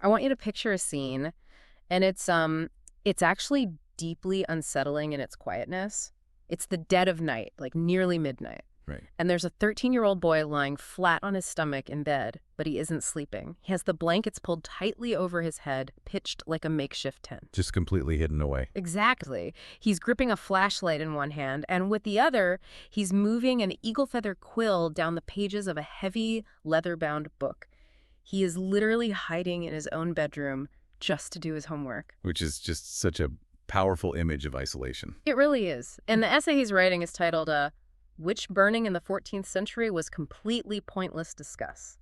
I want you to picture a scene, and it's actually deeply unsettling in its quietness. It's the dead of night, like nearly midnight. Right. And there's a 13-year-old boy lying flat on his stomach in bed, but he isn't sleeping. He has the blankets pulled tightly over his head, pitched like a makeshift tent. Just completely hidden away. Exactly. He's gripping a flashlight in one hand, and with the other, he's moving an eagle feather quill down the pages of a heavy, leather-bound book. He is literally hiding in his own bedroom just to do his homework. Which is just such a powerful image of isolation. It really is. And the essay he's writing is titled, Witch Burning in the 14th Century Was Completely Pointless Discuss.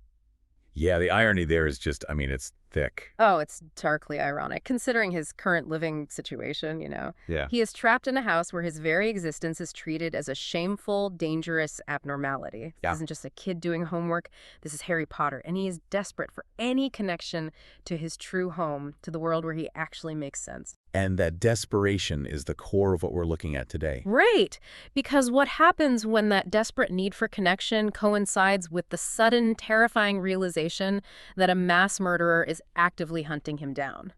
Yeah, the irony there is just, it's thick. Oh, it's darkly ironic, considering his current living situation, Yeah. He is trapped in a house where his very existence is treated as a shameful, dangerous abnormality. Yeah. This isn't just a kid doing homework. This is Harry Potter, and he is desperate for any connection to his true home, to the world where he actually makes sense. And that desperation is the core of what we're looking at today. Right, because what happens when that desperate need for connection coincides with the sudden, terrifying realization that a mass murderer is actively hunting him down?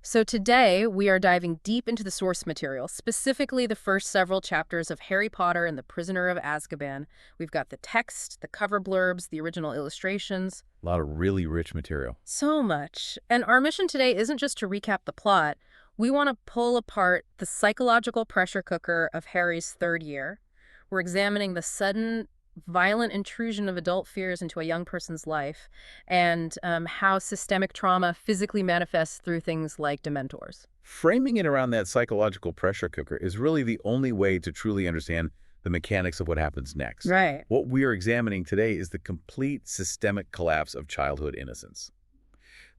So today, we are diving deep into the source material, specifically the first several chapters of Harry Potter and the Prisoner of Azkaban. We've got the text, the cover blurbs, the original illustrations. A lot of really rich material. So much. And our mission today isn't just to recap the plot. We want to pull apart the psychological pressure cooker of Harry's third year. We're examining the sudden, violent intrusion of adult fears into a young person's life and how systemic trauma physically manifests through things like dementors. Framing it around that psychological pressure cooker is really the only way to truly understand the mechanics of what happens next. Right. What we are examining today is the complete systemic collapse of childhood innocence.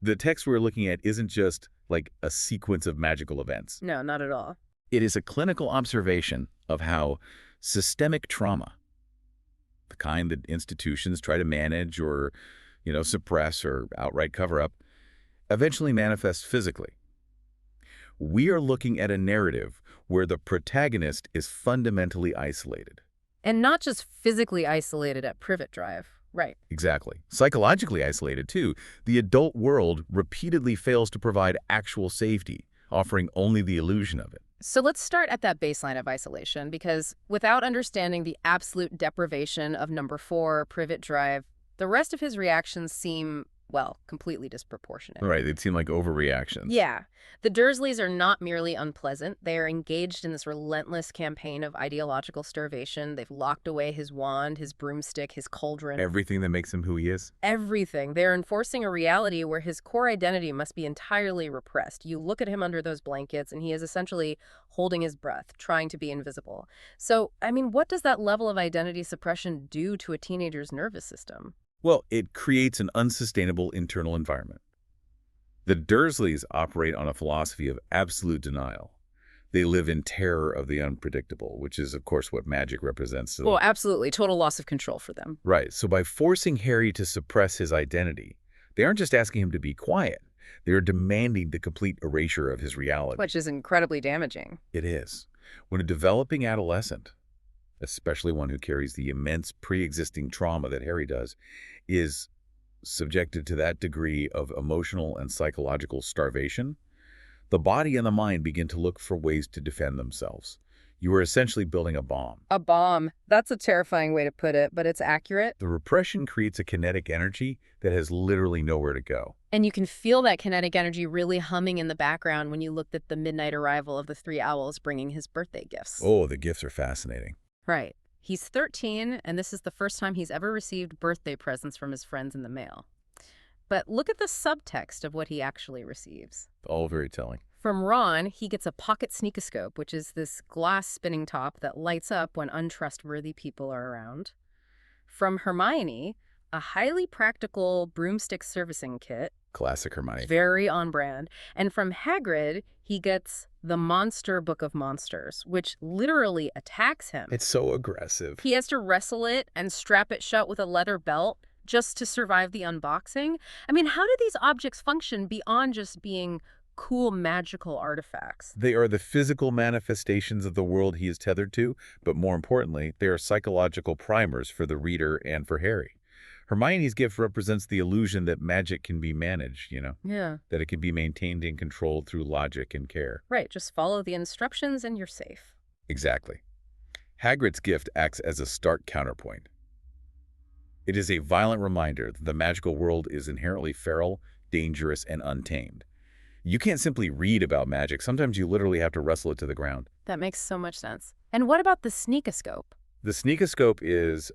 The text we're looking at isn't just like a sequence of magical events. No, not at all. It is a clinical observation of how systemic trauma, the kind that institutions try to manage or, suppress or outright cover up, eventually manifests physically. We are looking at a narrative where the protagonist is fundamentally isolated. And not just physically isolated at Privet Drive. Right. Exactly. Psychologically isolated, too. The adult world repeatedly fails to provide actual safety, offering only the illusion of it. So let's start at that baseline of isolation, because without understanding the absolute deprivation of number 4, Privet Drive, the rest of his reactions seem, well, completely disproportionate. Right, they'd seem like overreactions. Yeah. The Dursleys are not merely unpleasant. They are engaged in this relentless campaign of ideological starvation. They've locked away his wand, his broomstick, his cauldron. Everything that makes him who he is. Everything. They're enforcing a reality where his core identity must be entirely repressed. You look at him under those blankets, and he is essentially holding his breath, trying to be invisible. So, what does that level of identity suppression do to a teenager's nervous system? Well, it creates an unsustainable internal environment. The Dursleys operate on a philosophy of absolute denial. They live in terror of the unpredictable, which is, of course, what magic represents to them. Well, absolutely. Total loss of control for them. Right. So by forcing Harry to suppress his identity, they aren't just asking him to be quiet. They are demanding the complete erasure of his reality. Which is incredibly damaging. It is. When a developing adolescent, especially one who carries the immense pre-existing trauma that Harry does, is subjected to that degree of emotional and psychological starvation, the body and the mind begin to look for ways to defend themselves. You are essentially building a bomb. A bomb. That's a terrifying way to put it, but it's accurate. The repression creates a kinetic energy that has literally nowhere to go. And you can feel that kinetic energy really humming in the background when you looked at the midnight arrival of the 3 owls bringing his birthday gifts. Oh, the gifts are fascinating. Right. He's 13, and this is the first time he's ever received birthday presents from his friends in the mail. But look at the subtext of what he actually receives. All very telling. From Ron, he gets a pocket sneakoscope, which is this glass spinning top that lights up when untrustworthy people are around. From Hermione, a highly practical broomstick servicing kit. Classic Hermione. Very on brand. And from Hagrid, he gets the Monster Book of Monsters, which literally attacks him. It's so aggressive. He has to wrestle it and strap it shut with a leather belt just to survive the unboxing. How do these objects function beyond just being cool magical artifacts? They are the physical manifestations of the world he is tethered to, but more importantly, they are psychological primers for the reader and for Harry. Hermione's gift represents the illusion that magic can be managed, Yeah. that it can be maintained and controlled through logic and care. Right, just follow the instructions and you're safe. Exactly. Hagrid's gift acts as a stark counterpoint. It is a violent reminder that the magical world is inherently feral, dangerous, and untamed. You can't simply read about magic. Sometimes you literally have to wrestle it to the ground. That makes so much sense. And what about the sneakoscope? The sneakoscope is,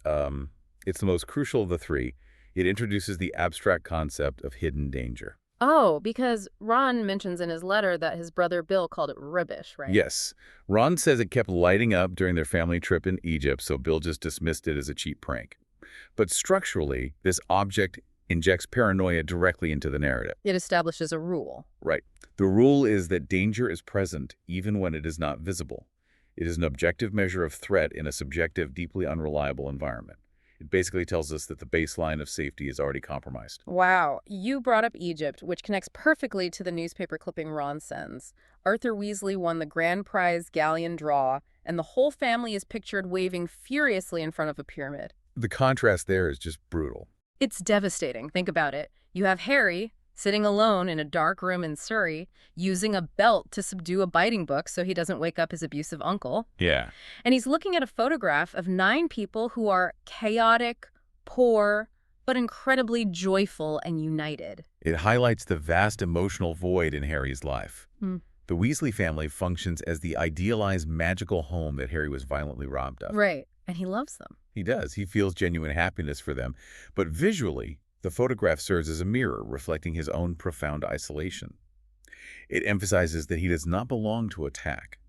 it's the most crucial of the three. It introduces the abstract concept of hidden danger. Oh, because Ron mentions in his letter that his brother Bill called it rubbish, right? Yes. Ron says it kept lighting up during their family trip in Egypt, so Bill just dismissed it as a cheap prank. But structurally, this object injects paranoia directly into the narrative. It establishes a rule. Right. The rule is that danger is present even when it is not visible. It is an objective measure of threat in a subjective, deeply unreliable environment. It basically tells us that the baseline of safety is already compromised. Wow, you brought up Egypt, which connects perfectly to the newspaper clipping Ron sends. Arthur Weasley won the grand prize galleon draw, and the whole family is pictured waving furiously in front of a pyramid. The contrast there is just brutal. It's devastating. Think about it. You have Harry sitting alone in a dark room in Surrey, using a belt to subdue a biting book so he doesn't wake up his abusive uncle. Yeah. And he's looking at a photograph of 9 people who are chaotic, poor, but incredibly joyful and united. It highlights the vast emotional void in Harry's life. Hmm. The Weasley family functions as the idealized magical home that Harry was violently robbed of. Right. And he loves them. He does. He feels genuine happiness for them. But visually, the photograph serves as a mirror, reflecting his own profound isolation. It emphasizes that he does not belong to attack.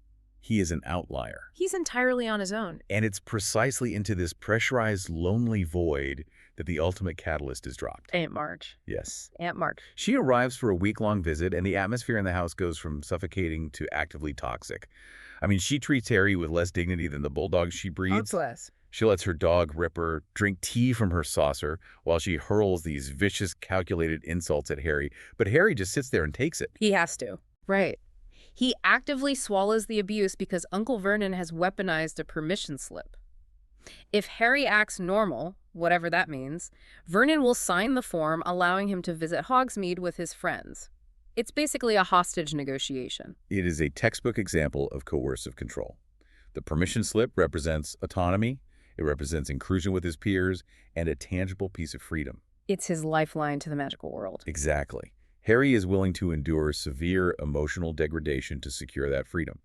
He is an outlier. He's entirely on his own. And it's precisely into this pressurized, lonely void that the ultimate catalyst is dropped. Aunt Marge. Yes. Aunt Marge. She arrives for a week-long visit, and the atmosphere in the house goes from suffocating to actively toxic. I mean, she treats Harry with less dignity than the bulldog she breeds. Less. She lets her dog, Ripper, drink tea from her saucer while she hurls these vicious, calculated insults at Harry. But Harry just sits there and takes it. He has to. Right. He actively swallows the abuse because Uncle Vernon has weaponized a permission slip. If Harry acts normal, whatever that means, Vernon will sign the form allowing him to visit Hogsmeade with his friends. It's basically a hostage negotiation. It is a textbook example of coercive control. The permission slip represents autonomy, it represents inclusion with his peers, and a tangible piece of freedom. It's his lifeline to the magical world. Exactly. Harry is willing to endure severe emotional degradation to secure that freedom.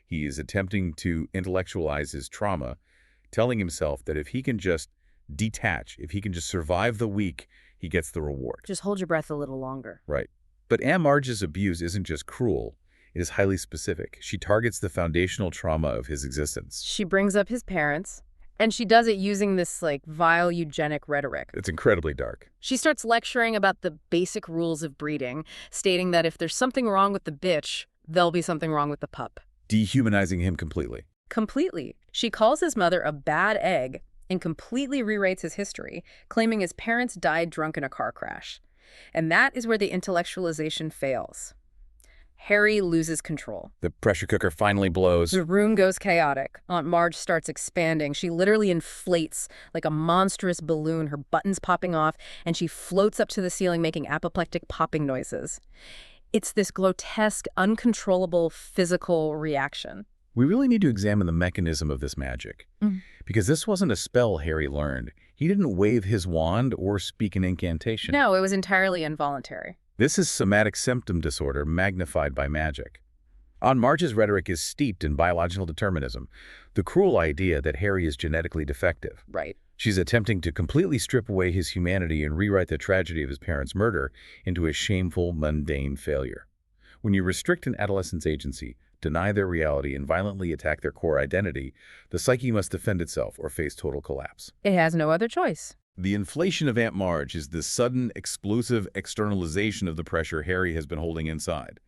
He is attempting to intellectualize his trauma, telling himself that if he can just detach, if he can just survive the week, he gets the reward. Just hold your breath a little longer. Right. But Aunt Marge's abuse isn't just cruel. It is highly specific. She targets the foundational trauma of his existence. She brings up his parents, and she does it using this, vile eugenic rhetoric. It's incredibly dark. She starts lecturing about the basic rules of breeding, stating that if there's something wrong with the bitch, there'll be something wrong with the pup. Dehumanizing him completely. Completely. She calls his mother a bad egg and completely rewrites his history, claiming his parents died drunk in a car crash. And that is where the intellectualization fails. Harry loses control. The pressure cooker finally blows. The room goes chaotic. Aunt Marge starts expanding. She literally inflates like a monstrous balloon, her buttons popping off, and she floats up to the ceiling making apoplectic popping noises. It's this grotesque, uncontrollable physical reaction. We really need to examine the mechanism of this magic. Because this wasn't a spell Harry learned. He didn't wave his wand or speak an incantation. No, it was entirely involuntary. This is somatic symptom disorder magnified by magic. Aunt Marge's rhetoric is steeped in biological determinism, the cruel idea that Harry is genetically defective. Right. She's attempting to completely strip away his humanity and rewrite the tragedy of his parents' murder into a shameful, mundane failure. When you restrict an adolescent's agency, deny their reality, and violently attack their core identity, the psyche must defend itself or face total collapse. It has no other choice. The inflation of Aunt Marge is the sudden, explosive externalization of the pressure Harry has been holding inside.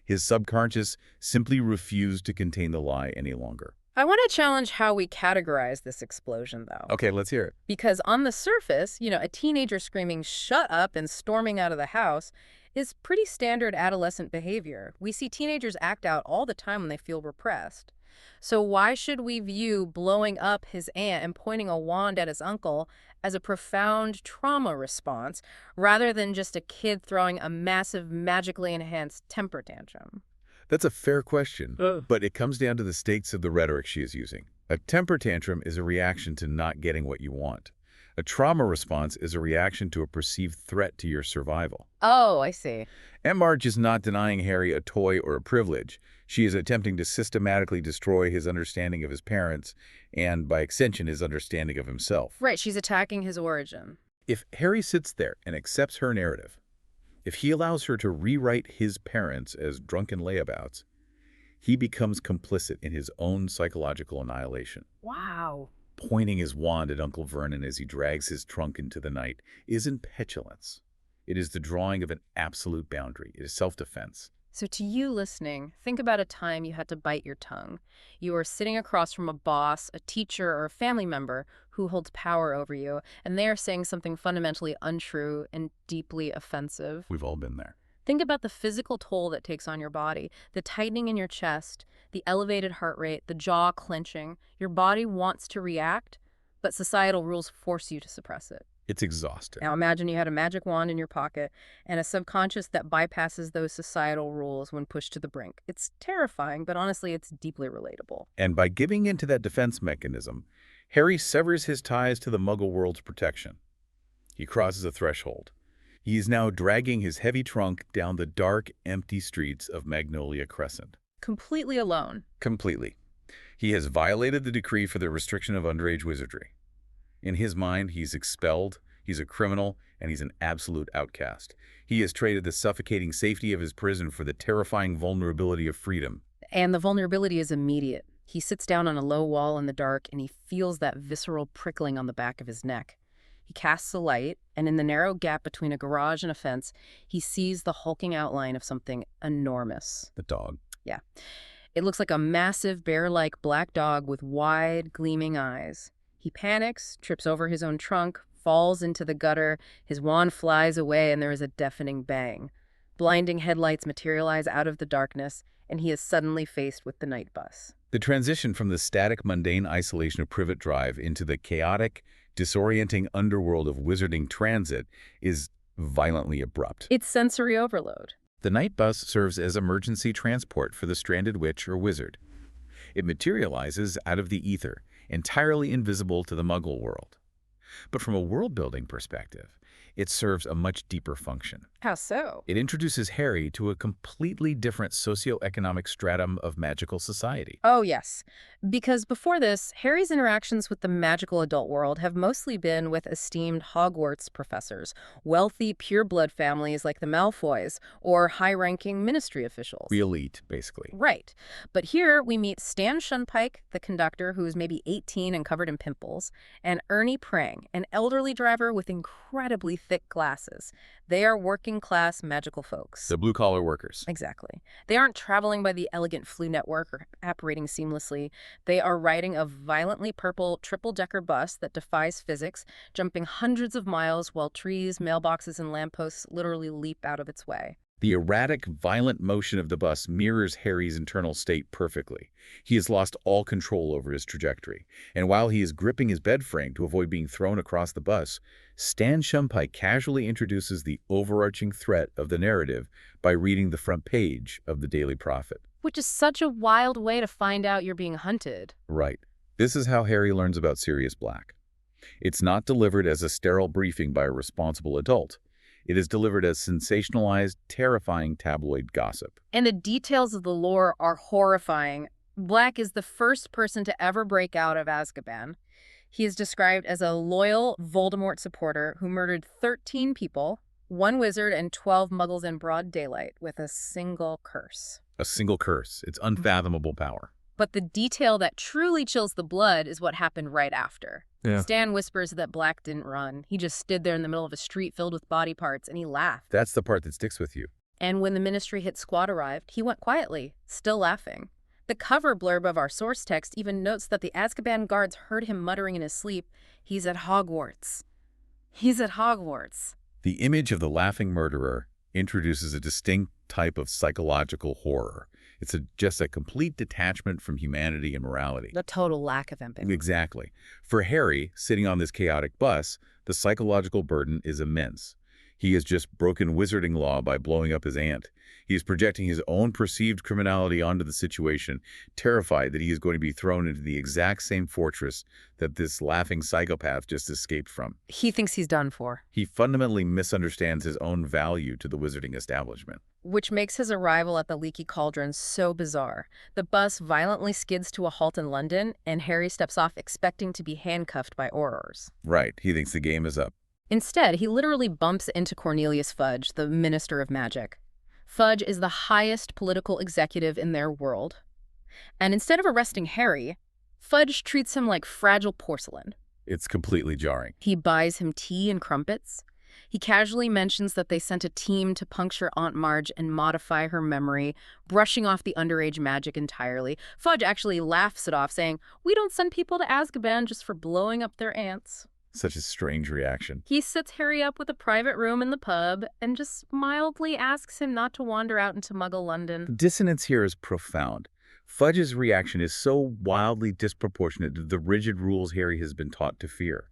His subconscious simply refused to contain the lie any longer. I want to challenge how we categorize this explosion, though. Okay, let's hear it. Because on the surface, a teenager screaming, "Shut up," and storming out of the house is pretty standard adolescent behavior. We see teenagers act out all the time when they feel repressed. So why should we view blowing up his aunt and pointing a wand at his uncle as a profound trauma response rather than just a kid throwing a massive, magically enhanced temper tantrum? That's a fair question, Ugh. but it comes down to the stakes of the rhetoric she is using. A temper tantrum is a reaction to not getting what you want. A trauma response is a reaction to a perceived threat to your survival. Oh, I see. Aunt Marge is not denying Harry a toy or a privilege. She is attempting to systematically destroy his understanding of his parents and, by extension, his understanding of himself. Right, she's attacking his origin. If Harry sits there and accepts her narrative, if he allows her to rewrite his parents as drunken layabouts, he becomes complicit in his own psychological annihilation. Wow. Pointing his wand at Uncle Vernon as he drags his trunk into the night isn't petulance. It is the drawing of an absolute boundary. It is self-defense. So to you listening, think about a time you had to bite your tongue. You are sitting across from a boss, a teacher, or a family member who holds power over you, and they are saying something fundamentally untrue and deeply offensive. We've all been there. Think about the physical toll that takes on your body, the tightening in your chest, the elevated heart rate, the jaw clenching. Your body wants to react, but societal rules force you to suppress it. It's exhausting. Now imagine you had a magic wand in your pocket and a subconscious that bypasses those societal rules when pushed to the brink. It's terrifying, but honestly, it's deeply relatable. And by giving in to that defense mechanism, Harry severs his ties to the Muggle world's protection. He crosses a threshold. He is now dragging his heavy trunk down the dark, empty streets of Magnolia Crescent. Completely alone. Completely. He has violated the decree for the restriction of underage wizardry. In his mind, he's expelled, he's a criminal, and he's an absolute outcast. He has traded the suffocating safety of his prison for the terrifying vulnerability of freedom. And the vulnerability is immediate. He sits down on a low wall in the dark and he feels that visceral prickling on the back of his neck. He casts a light, and in the narrow gap between a garage and a fence, he sees the hulking outline of something enormous. The dog. Yeah. It looks like a massive bear-like black dog with wide, gleaming eyes. He panics, trips over his own trunk, falls into the gutter, his wand flies away, and there is a deafening bang. Blinding headlights materialize out of the darkness, and he is suddenly faced with the night bus. The transition from the static, mundane isolation of Privet Drive into the chaotic, disorienting underworld of wizarding transit is violently abrupt. It's sensory overload. The night bus serves as emergency transport for the stranded witch or wizard. It materializes out of the ether, entirely invisible to the Muggle world. But from a world-building perspective, it serves a much deeper function. How so? It introduces Harry to a completely different socioeconomic stratum of magical society. Oh, yes. Because before this, Harry's interactions with the magical adult world have mostly been with esteemed Hogwarts professors, wealthy pureblood families like the Malfoys, or high-ranking ministry officials. The elite, basically. Right. But here we meet Stan Shunpike, the conductor who's maybe 18 and covered in pimples, and Ernie Prang, an elderly driver with incredibly thick glasses. They are working-class magical folks. The blue-collar workers. Exactly. They aren't traveling by the elegant Flu network or apparating seamlessly. They are riding a violently purple triple-decker bus that defies physics, jumping hundreds of miles while trees, mailboxes, and lampposts literally leap out of its way. The erratic, violent motion of the bus mirrors Harry's internal state perfectly. He has lost all control over his trajectory, and while he is gripping his bed frame to avoid being thrown across the bus, Stan Shunpike casually introduces the overarching threat of the narrative by reading the front page of the Daily Prophet. Which is such a wild way to find out you're being hunted. Right. This is how Harry learns about Sirius Black. It's not delivered as a sterile briefing by a responsible adult. It is delivered as sensationalized, terrifying tabloid gossip. And the details of the lore are horrifying. Black is the first person to ever break out of Azkaban. He is described as a loyal Voldemort supporter who murdered 13 people, 1 wizard, and 12 muggles in broad daylight with a single curse. A single curse. It's unfathomable power. But the detail that truly chills the blood is what happened right after. Yeah. Stan whispers that Black didn't run. He just stood there in the middle of a street filled with body parts, and he laughed. That's the part that sticks with you. And when the Ministry hit squad arrived, he went quietly, still laughing. The cover blurb of our source text even notes that the Azkaban guards heard him muttering in his sleep, "He's at Hogwarts. He's at Hogwarts." The image of the laughing murderer introduces a distinct type of psychological horror. It's just a complete detachment from humanity and morality. The total lack of empathy. Exactly. For Harry, sitting on this chaotic bus, the psychological burden is immense. He has just broken wizarding law by blowing up his aunt. He is projecting his own perceived criminality onto the situation, terrified that he is going to be thrown into the exact same fortress that this laughing psychopath just escaped from. He thinks he's done for. He fundamentally misunderstands his own value to the wizarding establishment. Which makes his arrival at the Leaky Cauldron so bizarre. The bus violently skids to a halt in London, and Harry steps off expecting to be handcuffed by Aurors. Right, he thinks the game is up. Instead, he literally bumps into Cornelius Fudge, the Minister of Magic. Fudge is the highest political executive in their world. And instead of arresting Harry, Fudge treats him like fragile porcelain. It's completely jarring. He buys him tea and crumpets. He casually mentions that they sent a team to puncture Aunt Marge and modify her memory, brushing off the underage magic entirely. Fudge actually laughs it off, saying, "We don't send people to Azkaban just for blowing up their aunts." Such a strange reaction. He sets Harry up with a private room in the pub and just mildly asks him not to wander out into Muggle London. The dissonance here is profound. Fudge's reaction is so wildly disproportionate to the rigid rules Harry has been taught to fear.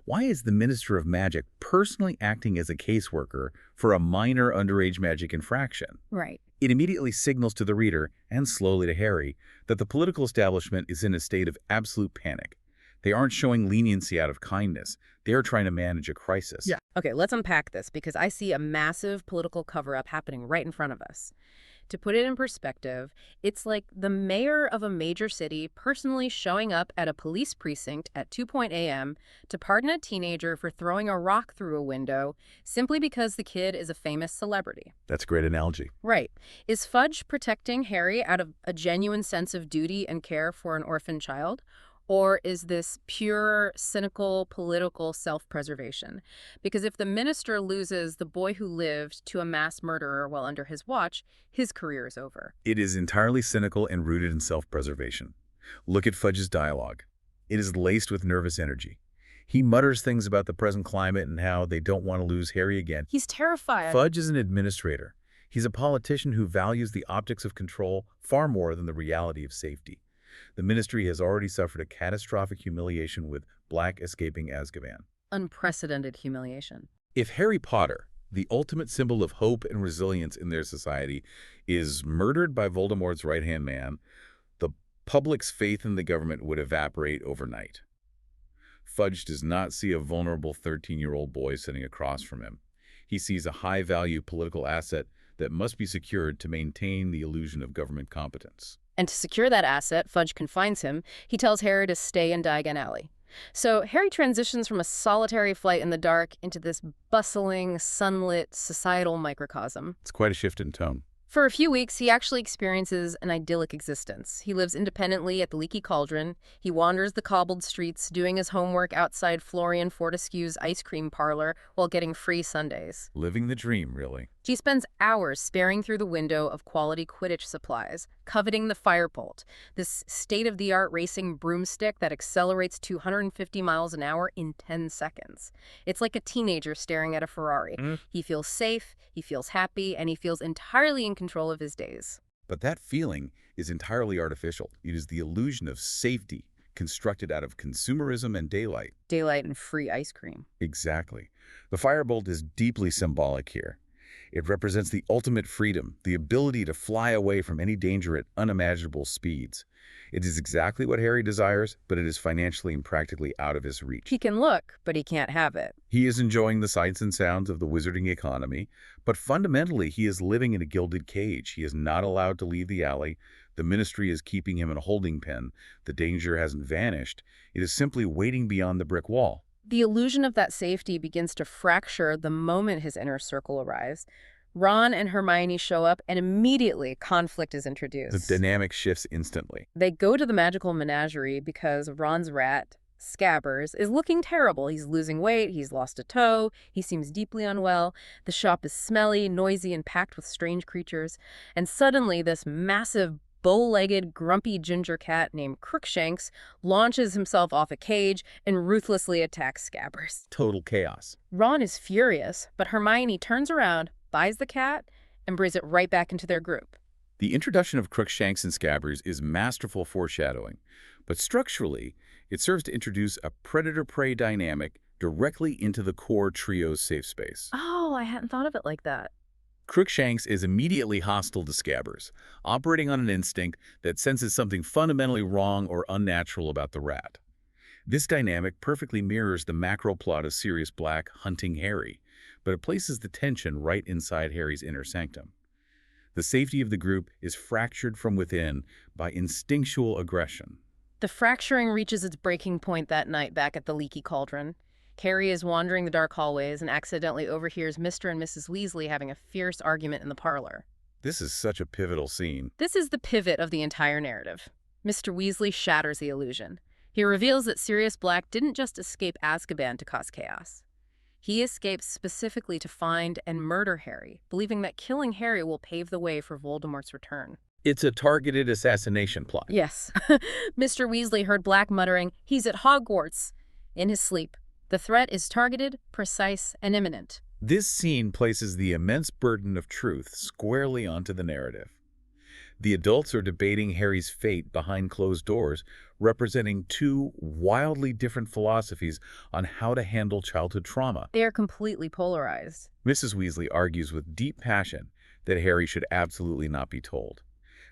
Why is the Minister of Magic personally acting as a caseworker for a minor underage magic infraction? Right. It immediately signals to the reader, and slowly to Harry, that the political establishment is in a state of absolute panic. They aren't showing leniency out of kindness. They are trying to manage a crisis. Yeah. Okay, let's unpack this because I see a massive political cover-up happening right in front of us. To put it in perspective, it's like the mayor of a major city personally showing up at a police precinct at 2 a.m. to pardon a teenager for throwing a rock through a window simply because the kid is a famous celebrity. That's a great analogy. Right. Is Fudge protecting Harry out of a genuine sense of duty and care for an orphan child? Or is this pure, cynical, political self-preservation? Because if the minister loses the boy who lived to a mass murderer while under his watch, his career is over. It is entirely cynical and rooted in self-preservation. Look at Fudge's dialogue. It is laced with nervous energy. He mutters things about the present climate and how they don't want to lose Harry again. He's terrified. Fudge is an administrator. He's a politician who values the optics of control far more than the reality of safety. The ministry has already suffered a catastrophic humiliation with Black escaping Azkaban. Unprecedented humiliation. If Harry Potter, the ultimate symbol of hope and resilience in their society, is murdered by Voldemort's right-hand man, the public's faith in the government would evaporate overnight. Fudge does not see a vulnerable 13-year-old boy sitting across from him. He sees a high-value political asset that must be secured to maintain the illusion of government competence. And to secure that asset, Fudge confines him. He tells Harry to stay in Diagon Alley. So Harry transitions from a solitary flight in the dark into this bustling, sunlit, societal microcosm. It's quite a shift in tone. For a few weeks, he actually experiences an idyllic existence. He lives independently at the Leaky Cauldron. He wanders the cobbled streets, doing his homework outside Florian Fortescue's ice cream parlor while getting free Sundays. Living the dream, really. He spends hours staring through the window of quality Quidditch supplies, coveting the Firebolt, this state-of-the-art racing broomstick that accelerates 250 miles an hour in 10 seconds. It's like a teenager staring at a Ferrari. He feels safe, he feels happy, and he feels entirely in control of his days. But that feeling is entirely artificial. It is the illusion of safety constructed out of consumerism and daylight. Daylight and free ice cream. Exactly. The Firebolt is deeply symbolic here. It represents the ultimate freedom, the ability to fly away from any danger at unimaginable speeds. It is exactly what Harry desires, but it is financially and practically out of his reach. He can look, but he can't have it. He is enjoying the sights and sounds of the wizarding economy, but fundamentally he is living in a gilded cage. He is not allowed to leave the alley. The ministry is keeping him in a holding pen. The danger hasn't vanished. It is simply waiting beyond the brick wall. The illusion of that safety begins to fracture the moment his inner circle arrives. Ron and Hermione show up, and immediately conflict is introduced. The dynamic shifts instantly. They go to the magical menagerie because Ron's rat, Scabbers, is looking terrible. He's losing weight, he's lost a toe, he seems deeply unwell. The shop is smelly, noisy, and packed with strange creatures. And suddenly, this massive, bow-legged, grumpy ginger cat named Crookshanks launches himself off a cage and ruthlessly attacks Scabbers. Total chaos. Ron is furious, but Hermione turns around, buys the cat, and brings it right back into their group. The introduction of Crookshanks and Scabbers is masterful foreshadowing, but structurally, it serves to introduce a predator-prey dynamic directly into the core trio's safe space. Oh, I hadn't thought of it like that. Crookshanks is immediately hostile to Scabbers, operating on an instinct that senses something fundamentally wrong or unnatural about the rat. This dynamic perfectly mirrors the macro plot of Sirius Black hunting Harry, but it places the tension right inside Harry's inner sanctum. The safety of the group is fractured from within by instinctual aggression. The fracturing reaches its breaking point that night back at the Leaky Cauldron. Harry is wandering the dark hallways and accidentally overhears Mr. and Mrs. Weasley having a fierce argument in the parlor. This is such a pivotal scene. This is the pivot of the entire narrative. Mr. Weasley shatters the illusion. He reveals that Sirius Black didn't just escape Azkaban to cause chaos. He escapes specifically to find and murder Harry, believing that killing Harry will pave the way for Voldemort's return. It's a targeted assassination plot. Yes. Mr. Weasley heard Black muttering, "He's at Hogwarts," in his sleep. The threat is targeted, precise, and imminent. This scene places the immense burden of truth squarely onto the narrative. The adults are debating Harry's fate behind closed doors, representing two wildly different philosophies on how to handle childhood trauma. They are completely polarized. Mrs. Weasley argues with deep passion that Harry should absolutely not be told.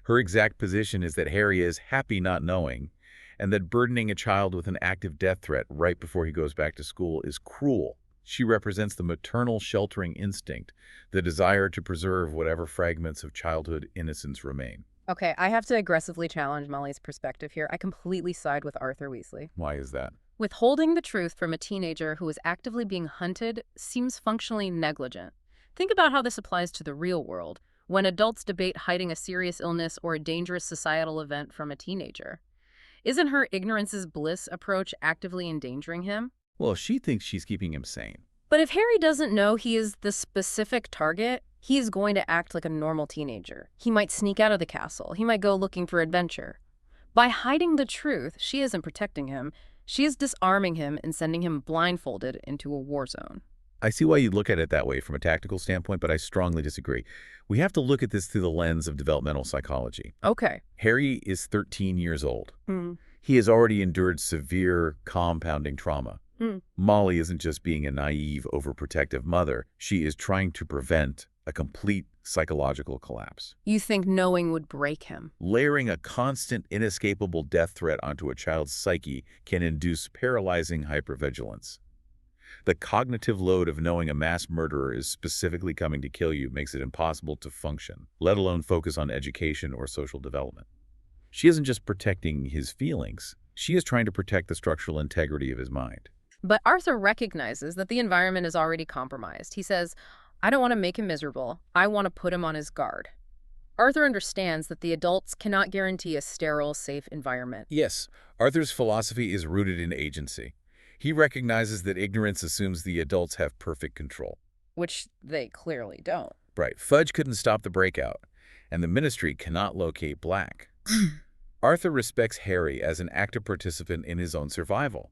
Her exact position is that Harry is happy not knowing, and that burdening a child with an active death threat right before he goes back to school is cruel. She represents the maternal sheltering instinct, the desire to preserve whatever fragments of childhood innocence remain. Okay, I have to aggressively challenge Molly's perspective here. I completely side with Arthur Weasley. Why is that? Withholding the truth from a teenager who is actively being hunted seems functionally negligent. Think about how this applies to the real world, when adults debate hiding a serious illness or a dangerous societal event from a teenager. Isn't her ignorance is bliss approach actively endangering him? Well, she thinks she's keeping him sane. But if Harry doesn't know he is the specific target, he is going to act like a normal teenager. He might sneak out of the castle. He might go looking for adventure. By hiding the truth, she isn't protecting him. She is disarming him and sending him blindfolded into a war zone. I see why you look at it that way from a tactical standpoint, but I strongly disagree. We have to look at this through the lens of developmental psychology. Okay. Harry is 13 years old. Mm. He has already endured severe, compounding trauma. Molly isn't just being a naive, overprotective mother. She is trying to prevent a complete psychological collapse. You think knowing would break him? Layering a constant, inescapable death threat onto a child's psyche can induce paralyzing hypervigilance. The cognitive load of knowing a mass murderer is specifically coming to kill you makes it impossible to function, let alone focus on education or social development. She isn't just protecting his feelings. She is trying to protect the structural integrity of his mind. But Arthur recognizes that the environment is already compromised. He says, "I don't want to make him miserable. I want to put him on his guard." Arthur understands that the adults cannot guarantee a sterile, safe environment. Yes, Arthur's philosophy is rooted in agency. He recognizes that ignorance assumes the adults have perfect control. Which they clearly don't. Right. Fudge couldn't stop the breakout, and the Ministry cannot locate Black. Arthur respects Harry as an active participant in his own survival.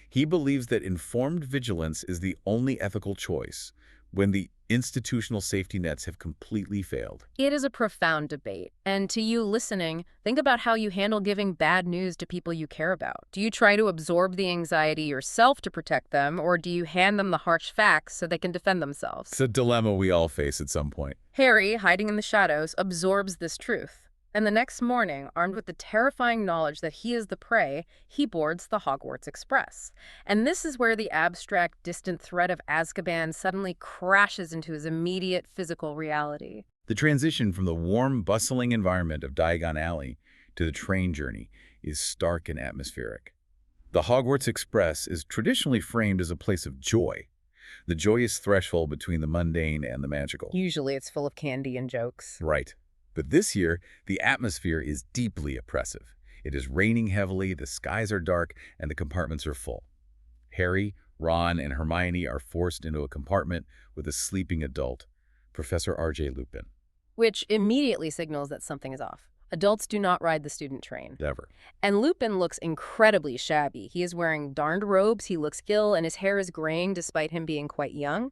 He believes that informed vigilance is the only ethical choice when the institutional safety nets have completely failed. It is a profound debate. And to you listening, think about how you handle giving bad news to people you care about. Do you try to absorb the anxiety yourself to protect them, or do you hand them the harsh facts so they can defend themselves? It's a dilemma we all face at some point. Harry, hiding in the shadows, absorbs this truth. And the next morning, armed with the terrifying knowledge that he is the prey, he boards the Hogwarts Express. And this is where the abstract, distant threat of Azkaban suddenly crashes into his immediate physical reality. The transition from the warm, bustling environment of Diagon Alley to the train journey is stark and atmospheric. The Hogwarts Express is traditionally framed as a place of joy, the joyous threshold between the mundane and the magical. Usually it's full of candy and jokes. Right. But this year, the atmosphere is deeply oppressive. It is raining heavily, the skies are dark, and the compartments are full. Harry, Ron, and Hermione are forced into a compartment with a sleeping adult, Professor R.J. Lupin. Which immediately signals that something is off. Adults do not ride the student train. Never. And Lupin looks incredibly shabby. He is wearing darned robes, he looks ill, and his hair is graying despite him being quite young.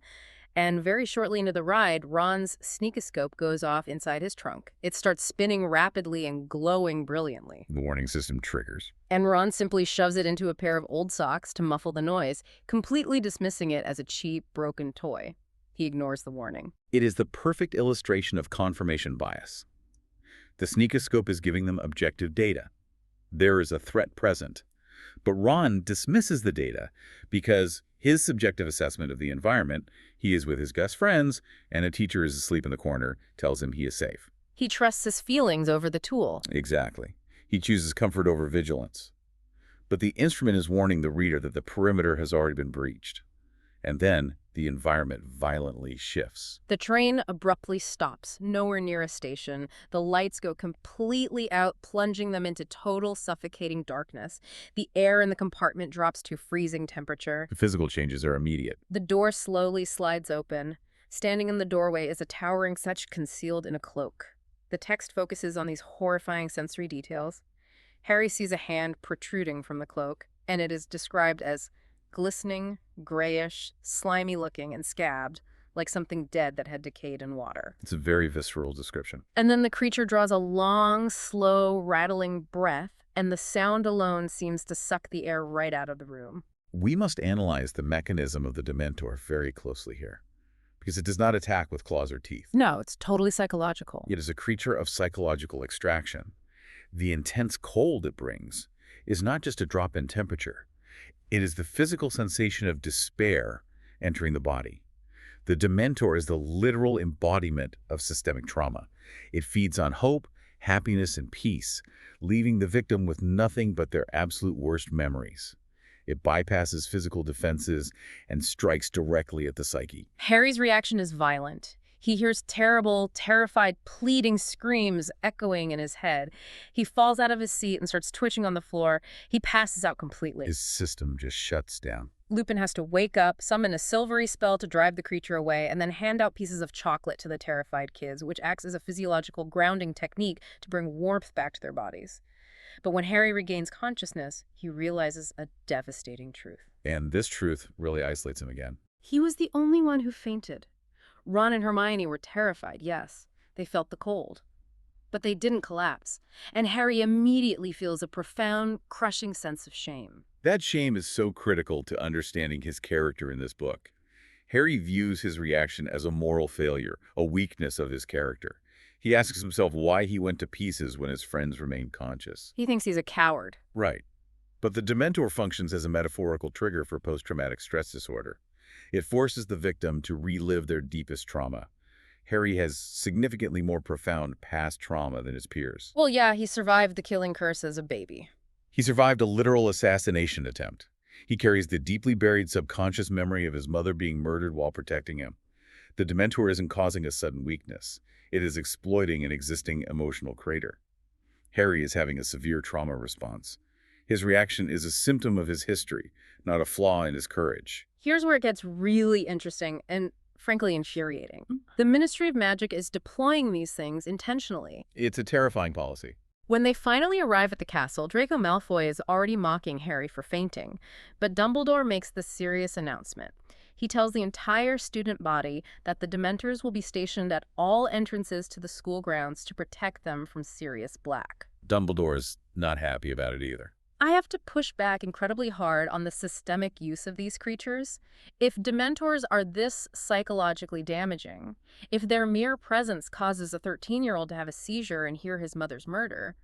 And very shortly into the ride, Ron's sneakoscope goes off inside his trunk. It starts spinning rapidly and glowing brilliantly. The warning system triggers. And Ron simply shoves it into a pair of old socks to muffle the noise, completely dismissing it as a cheap, broken toy. He ignores the warning. It is the perfect illustration of confirmation bias. The sneakoscope is giving them objective data. There is a threat present. But Ron dismisses the data because his subjective assessment of the environment, he is with his best friends, and a teacher is asleep in the corner, tells him he is safe. He trusts his feelings over the tool. Exactly. He chooses comfort over vigilance. But the instrument is warning the reader that the perimeter has already been breached. And then the environment violently shifts. The train abruptly stops, nowhere near a station. The lights go completely out, plunging them into total suffocating darkness. The air in the compartment drops to freezing temperature. The physical changes are immediate. The door slowly slides open. Standing in the doorway is a towering such concealed in a cloak. The text focuses on these horrifying sensory details. Harry sees a hand protruding from the cloak, and it is described as glistening, grayish, slimy-looking, and scabbed, like something dead that had decayed in water. It's a very visceral description. And then the creature draws a long, slow, rattling breath, and the sound alone seems to suck the air right out of the room. We must analyze the mechanism of the Dementor very closely here, because it does not attack with claws or teeth. No, it's totally psychological. It is a creature of psychological extraction. The intense cold it brings is not just a drop in temperature. It is the physical sensation of despair entering the body. The Dementor is the literal embodiment of systemic trauma. It feeds on hope, happiness, and peace, leaving the victim with nothing but their absolute worst memories. It bypasses physical defenses and strikes directly at the psyche. Harry's reaction is violent. He hears terrible, terrified, pleading screams echoing in his head. He falls out of his seat and starts twitching on the floor. He passes out completely. His system just shuts down. Lupin has to wake up, summon a silvery spell to drive the creature away, and then hand out pieces of chocolate to the terrified kids, which acts as a physiological grounding technique to bring warmth back to their bodies. But when Harry regains consciousness, he realizes a devastating truth. And this truth really isolates him again. He was the only one who fainted. Ron and Hermione were terrified, yes. They felt the cold. But they didn't collapse. And Harry immediately feels a profound, crushing sense of shame. That shame is so critical to understanding his character in this book. Harry views his reaction as a moral failure, a weakness of his character. He asks himself why he went to pieces when his friends remained conscious. He thinks he's a coward. Right. But the Dementor functions as a metaphorical trigger for post-traumatic stress disorder. It forces the victim to relive their deepest trauma. Harry has significantly more profound past trauma than his peers. Well, yeah, he survived the killing curse as a baby. He survived a literal assassination attempt. He carries the deeply buried subconscious memory of his mother being murdered while protecting him. The Dementor isn't causing a sudden weakness. It is exploiting an existing emotional crater. Harry is having a severe trauma response. His reaction is a symptom of his history, not a flaw in his courage. Here's where it gets really interesting and, frankly, infuriating. The Ministry of Magic is deploying these things intentionally. It's a terrifying policy. When they finally arrive at the castle, Draco Malfoy is already mocking Harry for fainting, but Dumbledore makes the serious announcement. He tells the entire student body that the Dementors will be stationed at all entrances to the school grounds to protect them from Sirius Black. Dumbledore's not happy about it either. I have to push back incredibly hard on the systemic use of these creatures. If Dementors are this psychologically damaging, if their mere presence causes a 13-year-old to have a seizure and hear his mother's murder,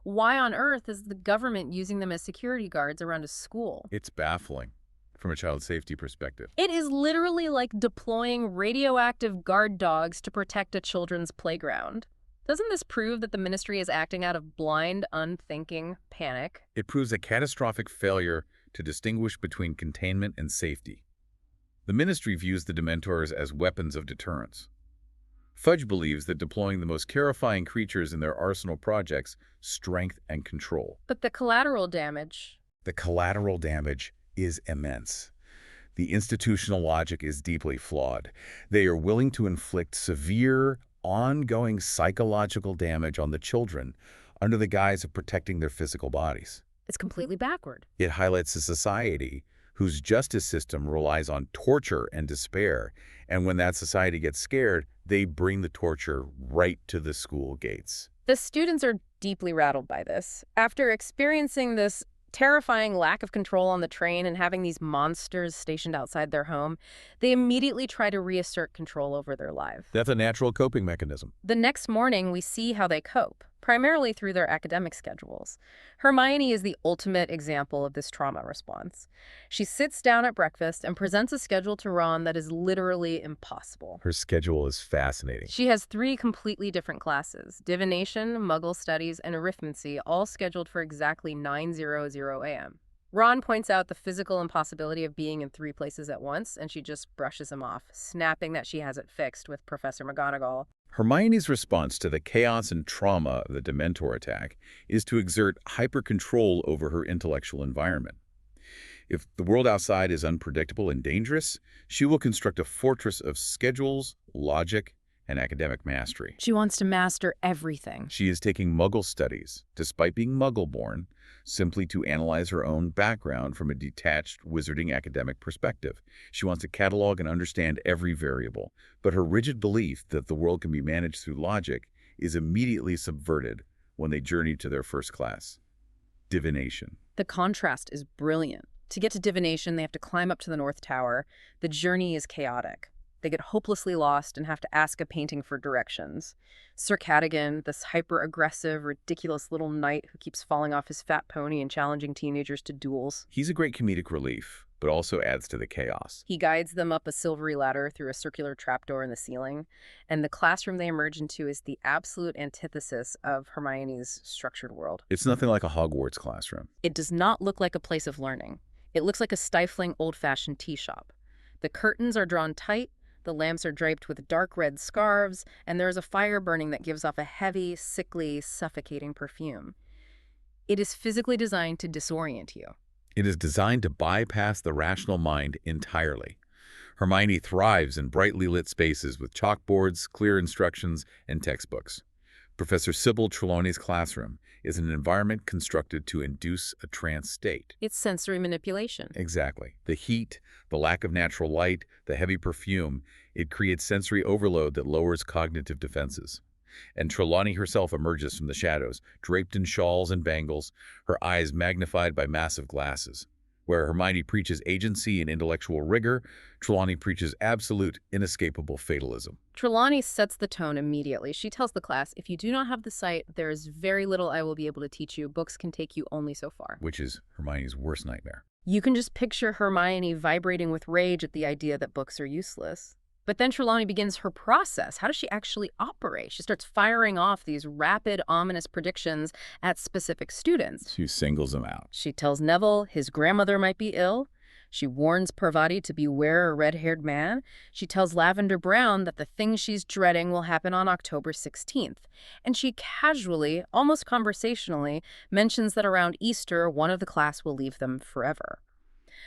why on earth is the government using them as security guards around a school? It's baffling from a child safety perspective. It is literally like deploying radioactive guard dogs to protect a children's playground. Doesn't this prove that the Ministry is acting out of blind, unthinking panic? It proves a catastrophic failure to distinguish between containment and safety. The Ministry views the Dementors as weapons of deterrence. Fudge believes that deploying the most terrifying creatures in their arsenal projects strength and control. But the collateral damage... The collateral damage is immense. The institutional logic is deeply flawed. They are willing to inflict severe, ongoing psychological damage on the children under the guise of protecting their physical bodies. It's completely backward. It highlights a society whose justice system relies on torture and despair. And when that society gets scared, they bring the torture right to the school gates. The students are deeply rattled by this. After experiencing this terrifying lack of control on the train and having these monsters stationed outside their home, they immediately try to reassert control over their lives. That's a natural coping mechanism. The next morning, we see how they cope, primarily through their academic schedules. Hermione is the ultimate example of this trauma response. She sits down at breakfast and presents a schedule to Ron that is literally impossible. Her schedule is fascinating. She has 3 completely different classes: divination, Muggle studies, and arithmancy, all scheduled for exactly 9:00 a.m. Ron points out the physical impossibility of being in 3 places at once, and she just brushes him off, snapping that she has it fixed with Professor McGonagall. Hermione's response to the chaos and trauma of the Dementor attack is to exert hyper-control over her intellectual environment. If the world outside is unpredictable and dangerous, she will construct a fortress of schedules, logic, and academic mastery. She wants to master everything. She is taking Muggle studies, despite being Muggle-born, simply to analyze her own background from a detached, wizarding academic perspective. She wants to catalog and understand every variable, but her rigid belief that the world can be managed through logic is immediately subverted when they journey to their first class, divination. The contrast is brilliant. To get to divination, they have to climb up to the North Tower. The journey is chaotic. They get hopelessly lost and have to ask a painting for directions. Sir Cadogan, this hyper-aggressive, ridiculous little knight who keeps falling off his fat pony and challenging teenagers to duels. He's a great comedic relief, but also adds to the chaos. He guides them up a silvery ladder through a circular trapdoor in the ceiling, and the classroom they emerge into is the absolute antithesis of Hermione's structured world. It's nothing like a Hogwarts classroom. It does not look like a place of learning. It looks like a stifling, old-fashioned tea shop. The curtains are drawn tight, the lamps are draped with dark red scarves, and there is a fire burning that gives off a heavy, sickly, suffocating perfume. It is physically designed to disorient you. It is designed to bypass the rational mind entirely. Hermione thrives in brightly lit spaces with chalkboards, clear instructions, and textbooks. Professor Sybil Trelawney's classroom is an environment constructed to induce a trance state. It's sensory manipulation. Exactly. The heat, the lack of natural light, the heavy perfume, it creates sensory overload that lowers cognitive defenses. And Trelawney herself emerges from the shadows, draped in shawls and bangles, her eyes magnified by massive glasses. Where Hermione preaches agency and intellectual rigor, Trelawney preaches absolute, inescapable fatalism. Trelawney sets the tone immediately. She tells the class, if you do not have the sight, there is very little I will be able to teach you. Books can take you only so far. Which is Hermione's worst nightmare. You can just picture Hermione vibrating with rage at the idea that books are useless. But then Trelawney begins her process. How does she actually operate? She starts firing off these rapid, ominous predictions at specific students. She singles them out. She tells Neville his grandmother might be ill. She warns Parvati to beware a red-haired man. She tells Lavender Brown that the thing she's dreading will happen on October 16th. And she casually, almost conversationally, mentions that around Easter, one of the class will leave them forever.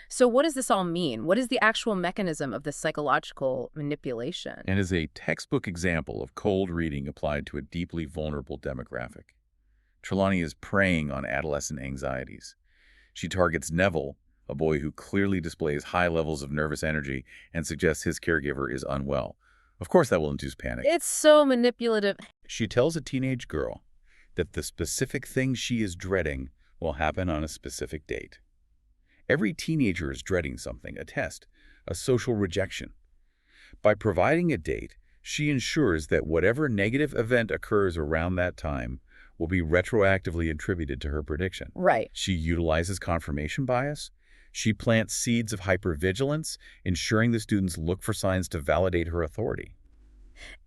So what does this all mean? What is the actual mechanism of this psychological manipulation? And is a textbook example of cold reading applied to a deeply vulnerable demographic. Trelawney is preying on adolescent anxieties. She targets Neville, a boy who clearly displays high levels of nervous energy and suggests his caregiver is unwell. Of course that will induce panic. It's so manipulative. She tells a teenage girl that the specific thing she is dreading will happen on a specific date. Every teenager is dreading something, a test, a social rejection. By providing a date, she ensures that whatever negative event occurs around that time will be retroactively attributed to her prediction. Right. She utilizes confirmation bias. She plants seeds of hypervigilance, ensuring the students look for signs to validate her authority.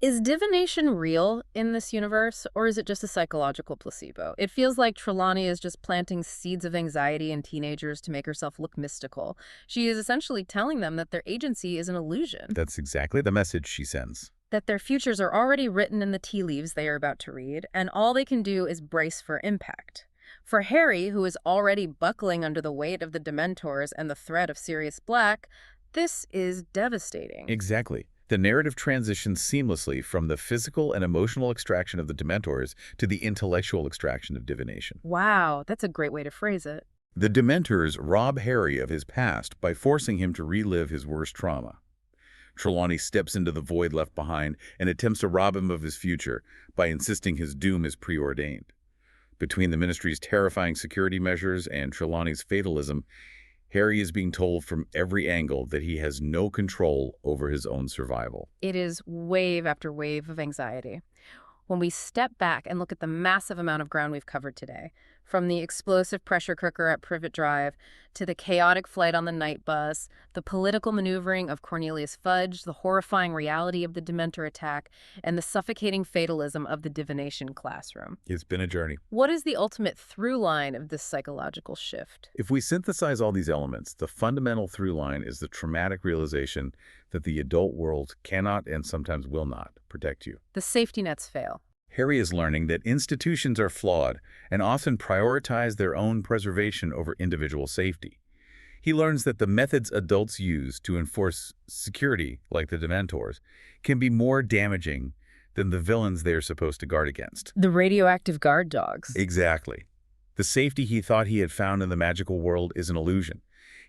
Is divination real in this universe, or is it just a psychological placebo? It feels like Trelawney is just planting seeds of anxiety in teenagers to make herself look mystical. She is essentially telling them that their agency is an illusion. That's exactly the message she sends. That their futures are already written in the tea leaves they are about to read, and all they can do is brace for impact. For Harry, who is already buckling under the weight of the Dementors and the threat of Sirius Black, this is devastating. Exactly. The narrative transitions seamlessly from the physical and emotional extraction of the Dementors to the intellectual extraction of divination. Wow, that's a great way to phrase it. The Dementors rob Harry of his past by forcing him to relive his worst trauma. Trelawney steps into the void left behind and attempts to rob him of his future by insisting his doom is preordained. Between the Ministry's terrifying security measures and Trelawney's fatalism, Harry is being told from every angle that he has no control over his own survival. It is wave after wave of anxiety. When we step back and look at the massive amount of ground we've covered today, from the explosive pressure cooker at Privet Drive to the chaotic flight on the night bus, the political maneuvering of Cornelius Fudge, the horrifying reality of the Dementor attack, and the suffocating fatalism of the divination classroom. It's been a journey. What is the ultimate through line of this psychological shift? If we synthesize all these elements, the fundamental through line is the traumatic realization that the adult world cannot and sometimes will not protect you. The safety nets fail. Harry is learning that institutions are flawed and often prioritize their own preservation over individual safety. He learns that the methods adults use to enforce security, like the Dementors, can be more damaging than the villains they are supposed to guard against. The radioactive guard dogs. Exactly. The safety he thought he had found in the magical world is an illusion.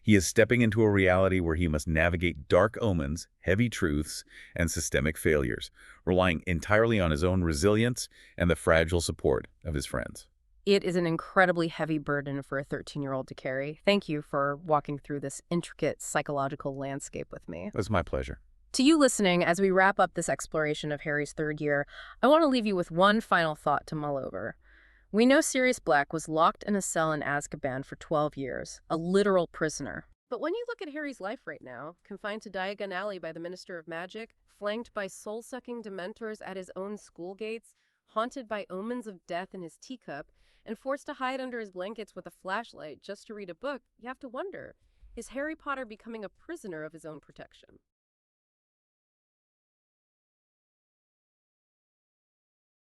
He is stepping into a reality where he must navigate dark omens, heavy truths, and systemic failures, relying entirely on his own resilience and the fragile support of his friends. It is an incredibly heavy burden for a 13-year-old to carry. Thank you for walking through this intricate psychological landscape with me. It was my pleasure. To you listening, as we wrap up this exploration of Harry's third year, I want to leave you with one final thought to mull over. We know Sirius Black was locked in a cell in Azkaban for 12 years, a literal prisoner. But when you look at Harry's life right now, confined to Diagon Alley by the Minister of Magic, flanked by soul-sucking Dementors at his own school gates, haunted by omens of death in his teacup, and forced to hide under his blankets with a flashlight just to read a book, you have to wonder, is Harry Potter becoming a prisoner of his own protection?